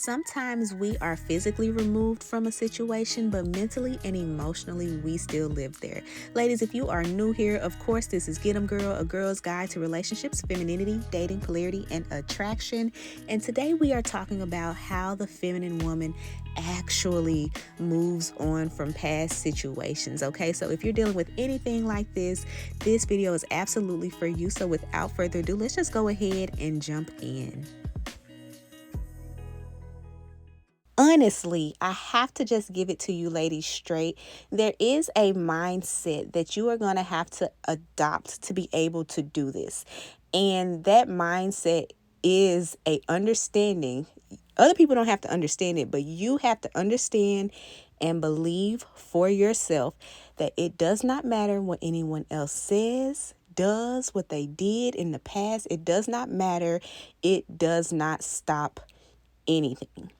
Sometimes we are physically removed from a situation, but mentally and emotionally, we still live there. Ladies, if you are new here, of course, this is Get 'em Girl, a girl's guide to relationships, femininity, dating, polarity, and attraction. And today we are talking about how the feminine woman actually moves on from past situations. Okay, so if you're dealing with anything like this video is absolutely for you. So without further ado, let's just go ahead and jump in. Honestly, I have to just give it to you ladies straight. There is a mindset that you are going to have to adopt to be able to do this. And that mindset is a understanding. Other people don't have to understand it, but you have to understand and believe for yourself that it does not matter what anyone else says, does, what they did in the past. It does not matter. It does not stop anything.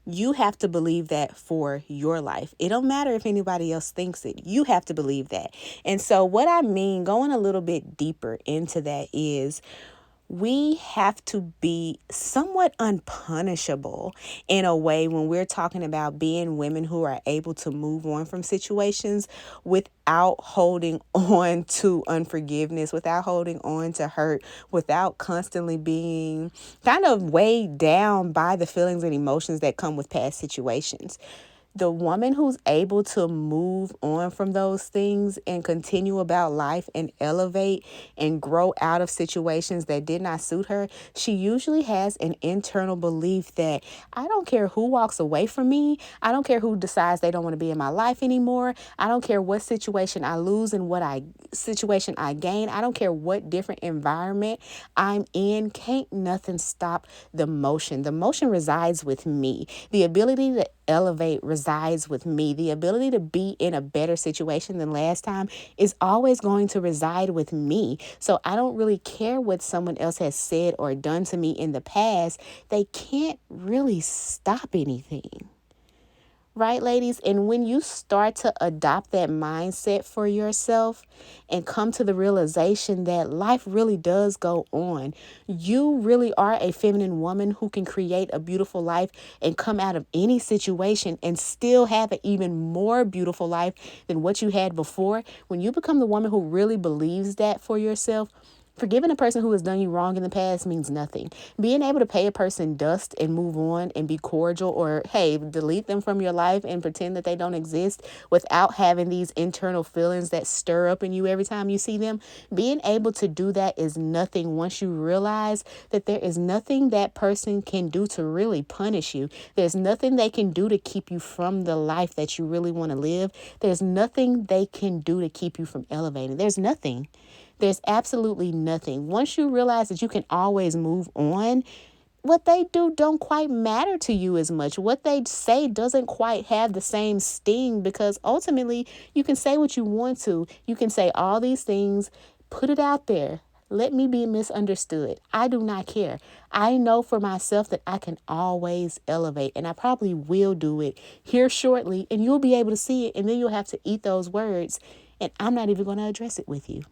You have to believe that for your life. It don't matter if anybody else thinks it. You have to believe that. And so what I mean, going a little bit deeper into that, is we have to be somewhat unpunishable in a way when we're talking about being women who are able to move on from situations without holding on to unforgiveness, without holding on to hurt, without constantly being kind of weighed down by the feelings and emotions that come with past situations. The woman who's able to move on from those things and continue about life and elevate and grow out of situations that did not suit her, she usually has an internal belief that I don't care who walks away from me. I don't care who decides they don't want to be in my life anymore. I don't care what situation I lose and what situation I gain. I don't care what different environment I'm in. Can't nothing stop the motion. The motion resides with me. The ability to elevate resides with me. The ability to be in a better situation than last time is always going to reside with me. So I don't really care what someone else has said or done to me in the past. They can't really stop anything. Right, ladies? And when you start to adopt that mindset for yourself and come to the realization that life really does go on, you really are a feminine woman who can create a beautiful life and come out of any situation and still have an even more beautiful life than what you had before. When you become the woman who really believes that for yourself, forgiving a person who has done you wrong in the past means nothing. Being able to pay a person dust and move on and be cordial, or, hey, delete them from your life and pretend that they don't exist without having these internal feelings that stir up in you every time you see them, being able to do that is nothing once you realize that there is nothing that person can do to really punish you. There's nothing they can do to keep you from the life that you really want to live. There's nothing they can do to keep you from elevating. There's nothing. There's absolutely nothing. Once you realize that you can always move on, what they do don't quite matter to you as much. What they say doesn't quite have the same sting, because ultimately you can say what you want to. You can say all these things, put it out there. Let me be misunderstood. I do not care. I know for myself that I can always elevate, and I probably will do it here shortly, and you'll be able to see it, and then you'll have to eat those words, and I'm not even going to address it with you.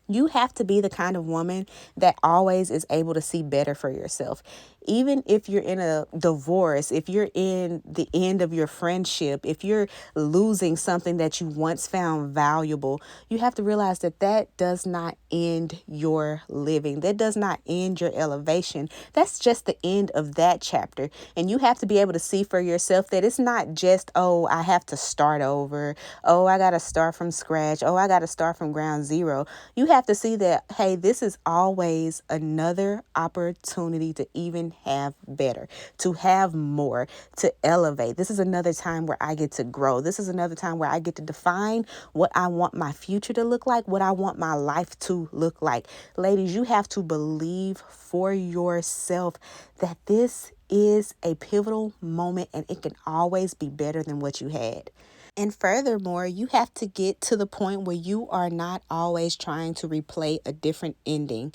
You have to be the kind of woman that always is able to see better for yourself. Even if you're in a divorce, if you're in the end of your friendship, if you're losing something that you once found valuable, you have to realize that that does not end your living. That does not end your elevation. That's just the end of that chapter. And you have to be able to see for yourself that it's not just, oh, I have to start over. Oh, I got to start from scratch. Oh, I got to start from ground zero. You have to see that, hey, this is always another opportunity to even have better, to have more, to elevate. This is another time where I get to grow. This is another time where I get to define what I want my future to look like, what I want my life to look like. Ladies, you have to believe for yourself that this is a pivotal moment and it can always be better than what you had. And furthermore, you have to get to the point where you are not always trying to replay a different ending.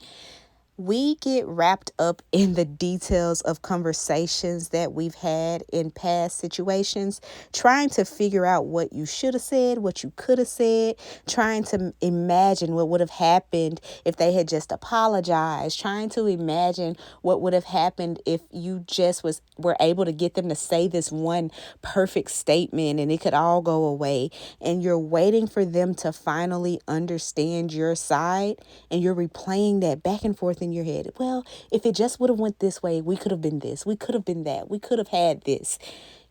We get wrapped up in the details of conversations that we've had in past situations, trying to figure out what you should have said, what you could have said, trying to imagine what would have happened if they had just apologized, trying to imagine what would have happened if you just were able to get them to say this one perfect statement and it could all go away. And you're waiting for them to finally understand your side, and you're replaying that back and forth in your head. Well, if it just would have went this way, we could have been this, we could have been that, we could have had this.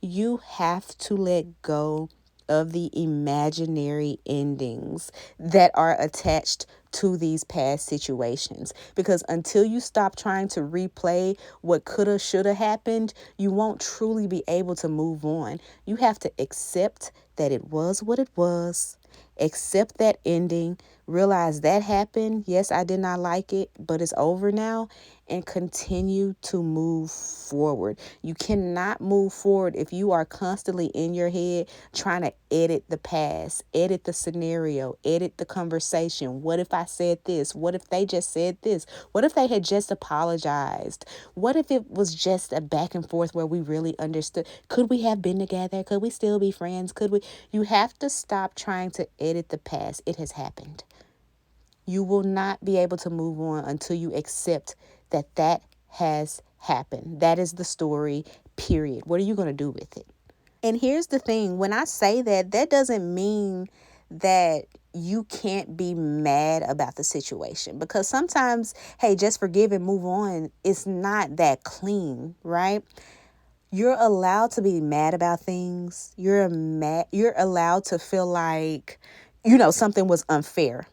You have to let go of the imaginary endings that are attached to these past situations, because until you stop trying to replay what coulda shoulda happened, you won't truly be able to move on. You have to accept that it was what it was, accept that ending, realize that happened. Yes, I did not like it, but it's over now, and continue to move forward. You cannot move forward if you are constantly in your head trying to edit the past, edit the scenario, edit the conversation. What if I said this? What if they just said this? What if they had just apologized? What if it was just a back and forth where we really understood? Could we have been together? Could we still be friends? Could we? You have to stop trying to edit the past. It has happened. You will not be able to move on until you accept that that has happened. That is the story, period. What are you going to do with it? And here's the thing, when I say that, that doesn't mean that you can't be mad about the situation, because sometimes, hey, just forgive and move on. It's not that clean, right? You're allowed to be mad about things. You're allowed to feel like, something was unfair,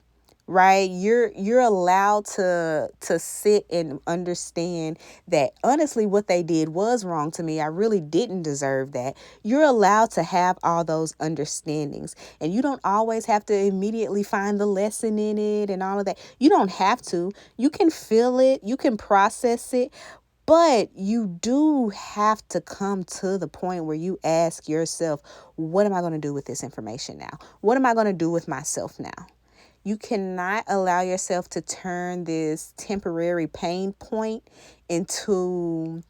right? You're allowed to sit and understand that honestly what they did was wrong to me. I really didn't deserve that. You're allowed to have all those understandings, and you don't always have to immediately find the lesson in it and all of that. You don't have to. You can feel it, you can process it, but you do have to come to the point where you ask yourself, what am I going to do with this information now? What am I going to do with myself now? You cannot allow yourself to turn this temporary pain point into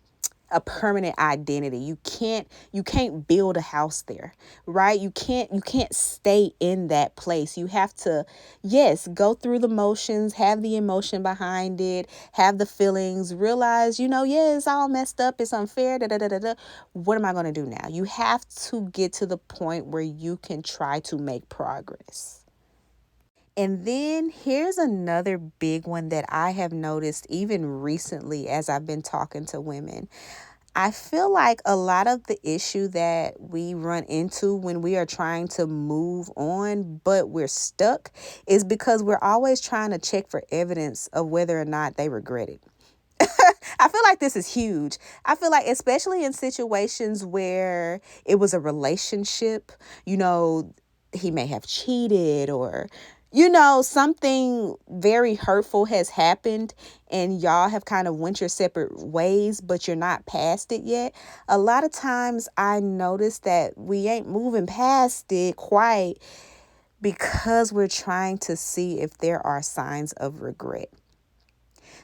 a permanent identity. You can't build a house there, right? You can't stay in that place. You have to, yes, go through the motions, have the emotion behind it, have the feelings, realize, yeah, it's all messed up, it's unfair, da da da da da. What am I going to do now? You have to get to the point where you can try to make progress. And then here's another big one that I have noticed even recently as I've been talking to women. I feel like a lot of the issue that we run into when we are trying to move on, but we're stuck, is because we're always trying to check for evidence of whether or not they regret it. I feel like this is huge. I feel like, especially in situations where it was a relationship, he may have cheated, or, something very hurtful has happened and y'all have kind of went your separate ways, but you're not past it yet. A lot of times I notice that we ain't moving past it quite because we're trying to see if there are signs of regret,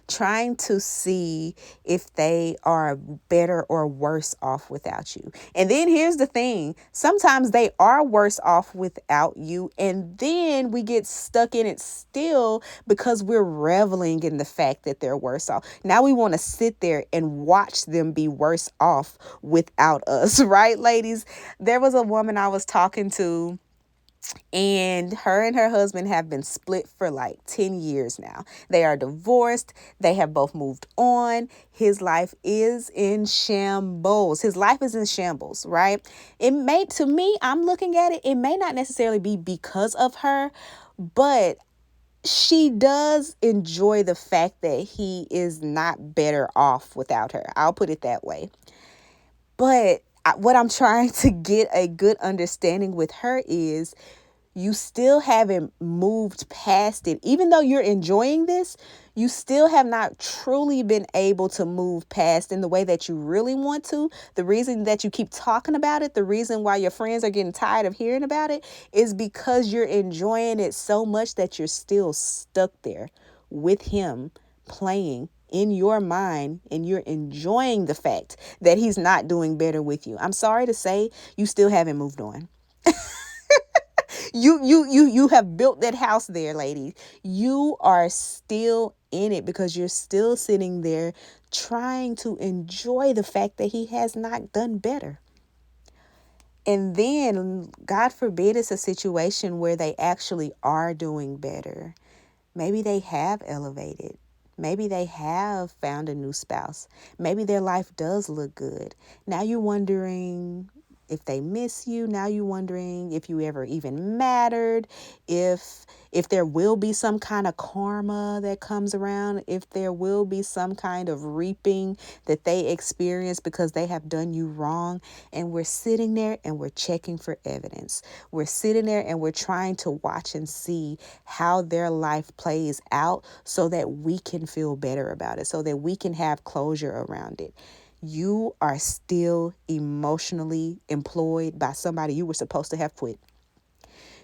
trying to see if they are better or worse off without you. And then here's the thing. Sometimes they are worse off without you, and then we get stuck in it still because we're reveling in the fact that they're worse off. Now we want to sit there and watch them be worse off without us, right, ladies? There was a woman I was talking to, and her husband have been split for like 10 years now. They are divorced. They have both moved on. His life is in shambles. His life is in shambles, right? To me, I'm looking at it, it may not necessarily be because of her, but she does enjoy the fact that he is not better off without her. I'll put it that way. But what I'm trying to get a good understanding with her is, you still haven't moved past it. Even though you're enjoying this, you still have not truly been able to move past in the way that you really want to. The reason that you keep talking about it, the reason why your friends are getting tired of hearing about it, is because you're enjoying it so much that you're still stuck there with him playing in your mind and you're enjoying the fact that he's not doing better with you, I'm sorry to say, you still haven't moved on. You have built that house there, ladies. You are still in it because you're still sitting there trying to enjoy the fact that he has not done better. And then, God forbid, it's a situation where they actually are doing better. Maybe they have elevated. Maybe they have found a new spouse. Maybe their life does look good. Now you're wondering if they miss you. Now you're wondering if you ever even mattered, if there will be some kind of karma that comes around, if there will be some kind of reaping that they experience because they have done you wrong. And we're sitting there and we're checking for evidence. We're sitting there and we're trying to watch and see how their life plays out so that we can feel better about it, so that we can have closure around it. You are still emotionally employed by somebody you were supposed to have quit.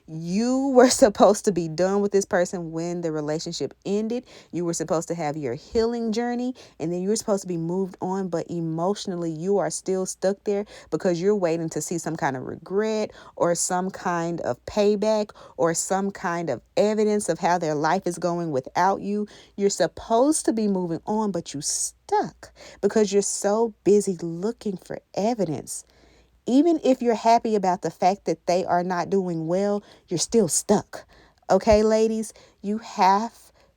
You were supposed to be done with this person when the relationship ended. You were supposed to have your healing journey and then you were supposed to be moved on. But emotionally, you are still stuck there because you're waiting to see some kind of regret or some kind of payback or some kind of evidence of how their life is going without you. You're supposed to be moving on, but you stuck because you're so busy looking for evidence. Even if you're happy about the fact that they are not doing well, you're still stuck. Okay, ladies, you have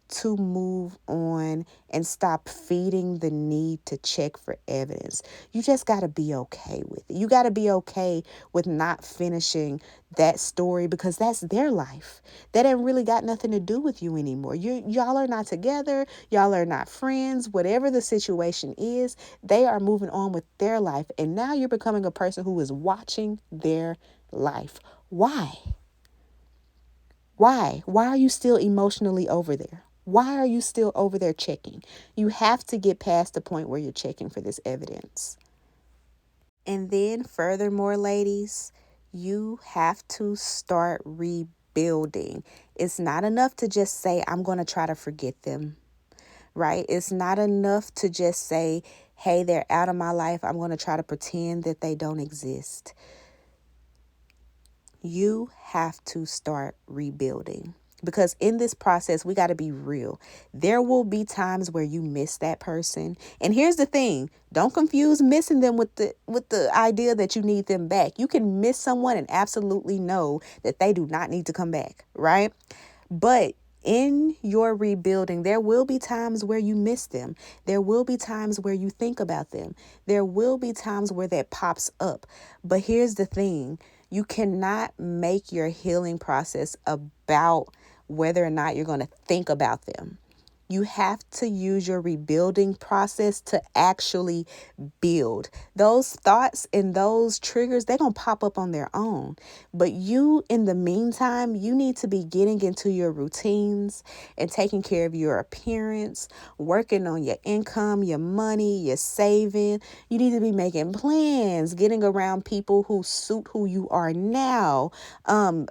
to move on and stop feeding the need to check for evidence. You just got to be okay with it. You got to be okay with not finishing that story because that's their life. That ain't really got nothing to do with you anymore. Y'all are not together. Y'all are not friends. Whatever the situation is, they are moving on with their life. And now you're becoming a person who is watching their life. Why? Why? Why are you still emotionally over there? Why are you still over there checking? You have to get past the point where you're checking for this evidence. And then furthermore, ladies, you have to start rebuilding. It's not enough to just say, I'm going to try to forget them, right? It's not enough to just say, hey, they're out of my life. I'm going to try to pretend that they don't exist. You have to start rebuilding. Because in this process, we got to be real. There will be times where you miss that person. And here's the thing. Don't confuse missing them with the idea that you need them back. You can miss someone and absolutely know that they do not need to come back, right? But in your rebuilding, there will be times where you miss them. There will be times where you think about them. There will be times where that pops up. But here's the thing. You cannot make your healing process about whether or not you're going to think about them. You have to use your rebuilding process to actually build. Those thoughts and those triggers, they're going to pop up on their own. But you, in the meantime, you need to be getting into your routines and taking care of your appearance, working on your income, your money, your saving. You need to be making plans, getting around people who suit who you are now,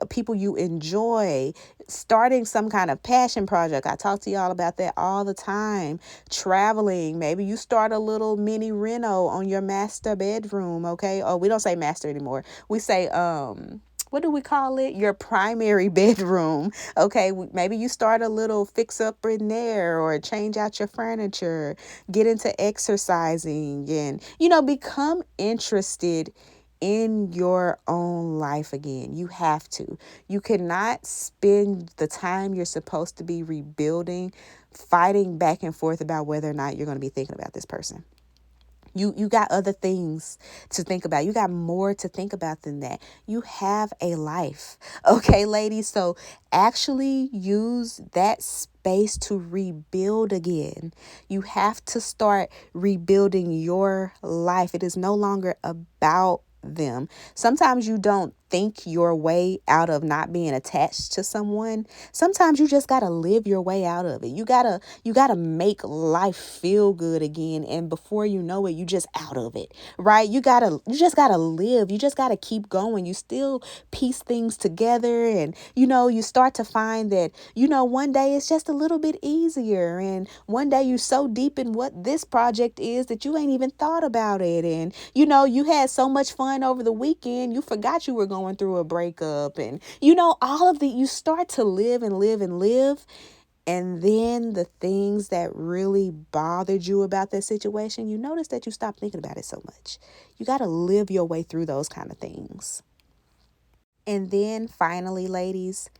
people you enjoy, starting some kind of passion project. I talk to y'all about that all the time. Traveling. Maybe you start a little mini reno on your master bedroom. Okay. Oh, we don't say master anymore. We say, what do we call it? Your primary bedroom. Okay. Maybe you start a little fix up in there or change out your furniture, get into exercising and, become interested in your own life again. You have to. You cannot spend the time you're supposed to be rebuilding, fighting back and forth about whether or not you're going to be thinking about this person. You got other things to think about. You got more to think about than that. You have a life. Okay, ladies? So actually use that space to rebuild again. You have to start rebuilding your life. It is no longer about them. Sometimes you don't think your way out of not being attached to someone. Sometimes you just got to live your way out of it. You got to make life feel good again, and before you know it, you just out of it. Right? You just got to live. You just got to keep going. You still piece things together, and you start to find that one day it's just a little bit easier, and one day you're so deep in what this project is that you ain't even thought about it, and you had so much fun over the weekend you forgot you were going through a breakup, and all of the you start to live and live and live, and then the things that really bothered you about that situation, you notice that you stop thinking about it so much. You got to live your way through those kind of things. And then finally, ladies,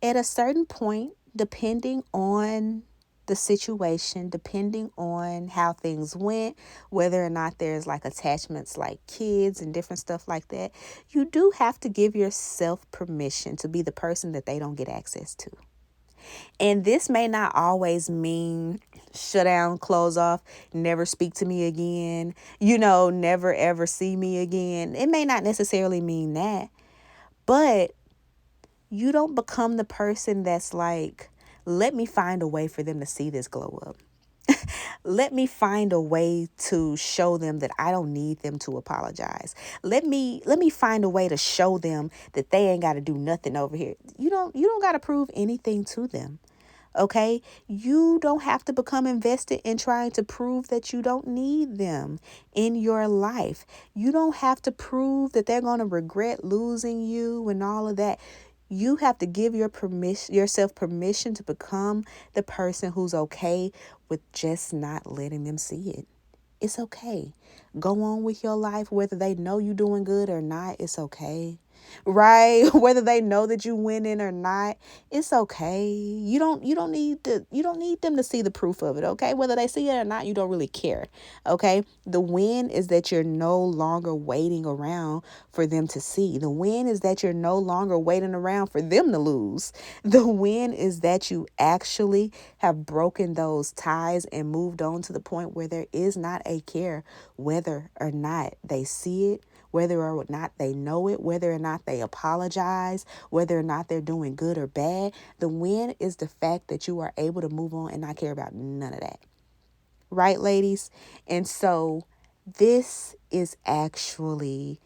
at a certain point, depending on the situation, depending on how things went, whether or not there's like attachments like kids and different stuff like that, you do have to give yourself permission to be the person that they don't get access to. And this may not always mean shut down, close off, never speak to me again, never ever see me again. It may not necessarily mean that, but you don't become the person that's like, let me find a way for them to see this glow up. Let me find a way to show them that I don't need them to apologize. Let me find a way to show them that they ain't got to do nothing over here. You don't got to prove anything to them. Okay? You don't have to become invested in trying to prove that you don't need them in your life. You don't have to prove that they're going to regret losing you and all of that. You have to give yourself permission to become the person who's okay with just not letting them see it. It's okay. Go on with your life, whether they know you're doing good or not. It's okay. Right? Whether they know that you winning or not, it's okay. You don't need them to see the proof of it, okay? Whether they see it or not, you don't really care. Okay? The win is that you're no longer waiting around for them to see. The win is that you're no longer waiting around for them to lose. The win is that you actually have broken those ties and moved on to the point where there is not a care whether or not they see it, whether or not they know it, whether or not they apologize, whether or not they're doing good or bad. The win is the fact that you are able to move on and not care about none of that. Right, ladies? And so this is actually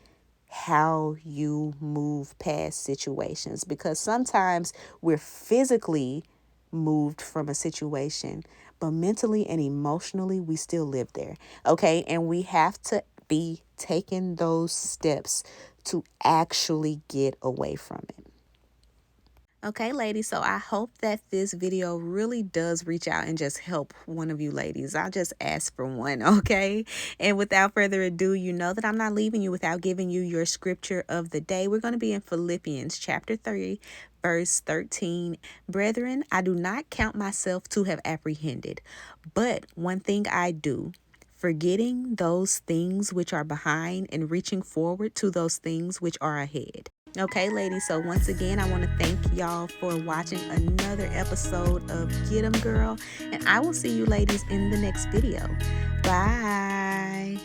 how you move past situations, because sometimes we're physically moved from a situation, but mentally and emotionally we still live there. Okay? And we have to be taking those steps to actually get away from it. Okay, ladies, so I hope that this video really does reach out and just help one of you ladies. I just asked for one, okay? And without further ado, you know that I'm not leaving you without giving you your scripture of the day. We're going to be in Philippians chapter 3, verse 13. Brethren, I do not count myself to have apprehended, but one thing I do, forgetting those things which are behind and reaching forward to those things which are ahead. Okay, ladies, so once again, I want to thank y'all for watching another episode of Get 'em Girl, and I will see you ladies in the next video. Bye.